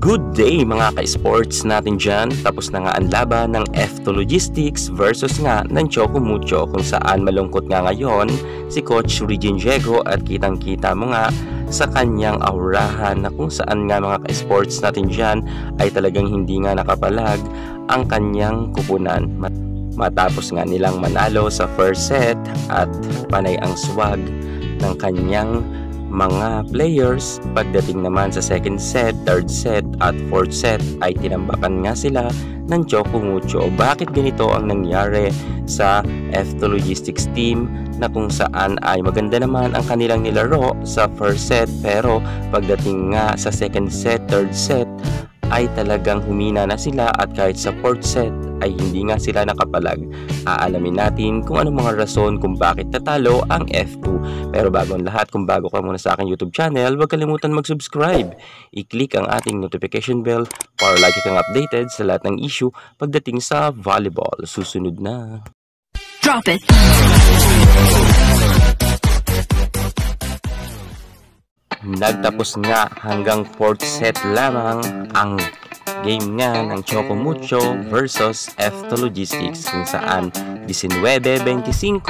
Good day mga ka-sports natin dyan. Tapos na nga ang laban ng F2 Logistics versus nga ng Choco Mucho, kung saan malungkot nga ngayon si Coach Regine Diego at kitang-kita mo nga sa kanyang aurahan na kung saan nga mga ka-sports natin dyan ay talagang hindi nga nakapalag ang kanyang kupunan. Matapos nga nilang manalo sa first set at panay ang swag ng kanyang mga players, pagdating naman sa second set, third set at fourth set ay tinambakan nga sila ng Choco Mucho. Bakit ganito ang nangyari sa F2 Logistics team na kung saan ay maganda naman ang kanilang nilaro sa first set, pero pagdating nga sa second set, third set ay talagang humina na sila at kahit sa fourth set ay hindi nga sila nakapalag. Aalamin natin kung anong mga rason kung bakit natalo ang F2. Pero bago ang lahat, kung bago ka muna sa aking YouTube channel, huwag kalimutan mag-subscribe. I-click ang ating notification bell para lagi kang updated sa lahat ng issue pagdating sa volleyball. Susunod na. Drop it! Nagtapos nga hanggang fourth set lamang ang game nga ng Choco Mucho versus F2 Logistics, kung saan 19-25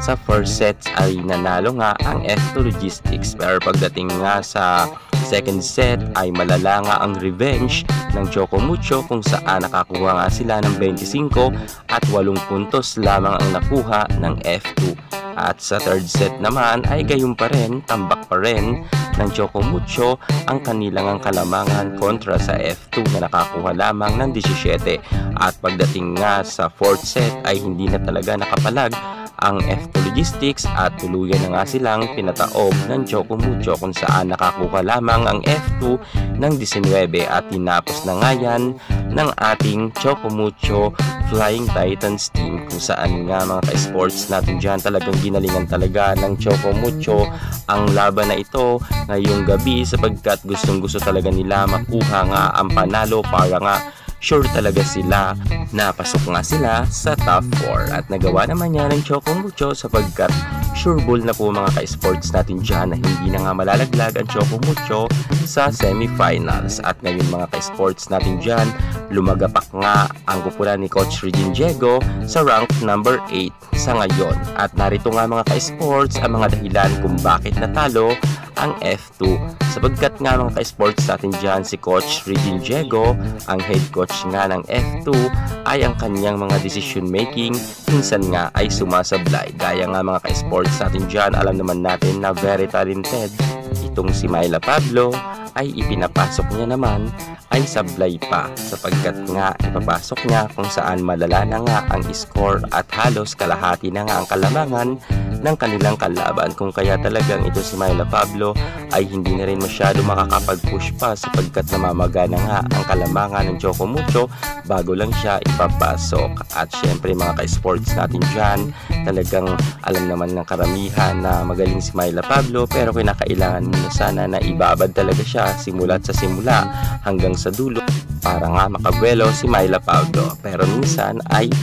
sa first set ay nanalo nga ang F2 Logistics. Pero pagdating nga sa second set ay malala nga ang revenge ng Choco Mucho, kung saan nakakuha nga sila ng 25 at 8 puntos lamang ang nakuha ng F2. At sa third set naman ay gayon pa rin, tambak pa rin ng Choco Mucho ang kanilang kalamangan kontra sa F2 na nakakuha lamang ng 17. At pagdating nga sa fourth set ay hindi na talaga nakapalag ang F2 Logistics at tuluyan na nga silang pinataob ng Choco Mucho, kung saan nakakuha lamang ang F2 ng 19 at tinapos na nga yan ng ating Choco Mucho Flying Titans team, kung saan nga mga ka-sports natin dyan talagang ginalingan talaga ng Choco Mucho ang laban na ito ngayong gabi, sapagkat gustong-gusto talaga nila makuha nga ang panalo para nga sure talaga sila na pasok nga sila sa top 4. At nagawa naman niya ng Choco Mucho, sapagkat sure ball na po mga ka-sports natin dyan na hindi na nga malalaglag ang Choco Mucho sa semifinals. At ngayon mga ka-sports natin dyan, lumagapak nga ang kupunan ni Coach Regine Diego sa rank number 8 sa ngayon. At narito nga mga ka-sports ang mga dahilan kung bakit natalo ang F2, sapagkat nga mga ka-sports natin dyan, si Coach Regine Diego, ang head coach nga ng F2, ay ang kanyang mga decision making minsan nga ay sumasablay. Gaya nga mga ka-sports natin dyan, alam naman natin na very talented itong si Myla Pablo, ay ipinapasok niya naman ay sablay pa, sapagkat nga ipapasok niya kung saan malala na nga ang score at halos kalahati na nga ang kalamangan ng kanilang kalaban. Kung kaya talagang ito si Myla Pablo ay hindi na rin masyado makakapag-push pa, sapagkat namamaga na nga ang kalamangan ng Choco Mucho bago lang siya ipapasok. At syempre mga ka-sports natin dyan, talagang alam naman ng karamihan na magaling si Myla Pablo, pero kinakailangan muna sana na ibabad talaga siya simula't sa simula hanggang sa dulo para nga makabuelo si Myla Pablo. Pero minsan ay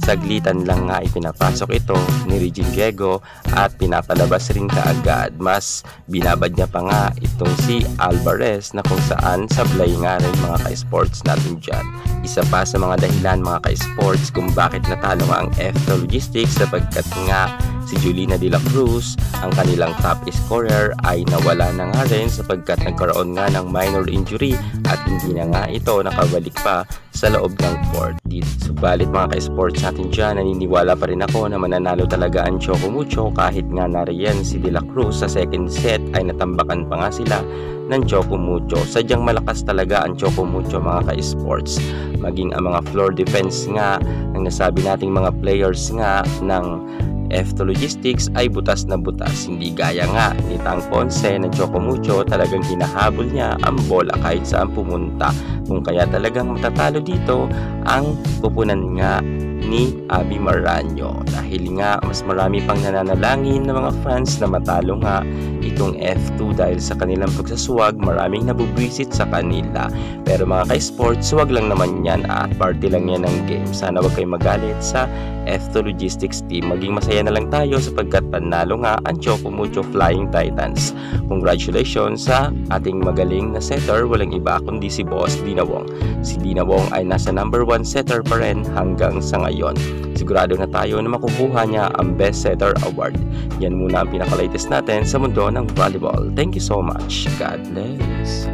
saglitan lang nga ipinapasok ito ni Regine Diego at pinapalabas rin kaagad. Mas binabad niya pa nga itong si Alvarez na kung saan sablay nga rin mga ka-sports natin dyan. Isa pa sa mga dahilan mga ka-sports kung bakit natalo nga ang F2 Logistics, sapagkat nga si Julina de la Cruz, ang kanilang top scorer, ay nawala na nga rin sapagkat nagkaroon nga ng minor injury at hindi na nga ito nakabalik pa sa loob ng court. Subalit mga ka-sports natin dyan, naniniwala pa rin ako na mananalo talaga ang Choco Mucho kahit nga nariyan si de la Cruz sa second set ay natambakan pa nga sila ng Choco Mucho. Sadyang malakas talaga ang Choco Mucho mga ka-sports. Maging ang mga floor defense nga ng nasabi nating mga players nga ng F2 Logistics ay butas na butas. Hindi gaya nga ni Tang Ponce ng Choco Mucho, talagang hinahabol niya ang bola kahit saan pumunta. Kung kaya talagang matatalo dito ang pupunan nga ni Abby Maranyo. Dahil nga mas marami pang nananalangin ng mga fans na matalo nga itong F2 dahil sa kanilang pagsaswag, maraming nabubwisit sa kanila. Pero mga ka-sports, swag lang naman yan at party lang yan ng game. Sana wag kayo magalit sa F2 Logistics team. Maging masaya na lang tayo sapagkat panalo nga ang Choco Mucho Flying Titans. Congratulations sa ating magaling na setter, walang iba kundi si Boss Dina Wong. Si Dina Wong ay nasa number 1 setter pa rin hanggang sa ngayon. Sigurado na tayo na makukuha niya ang Best Setter Award. Yan muna ang pinaka-latest natin sa mundo ng volleyball. Thank you so much. God bless.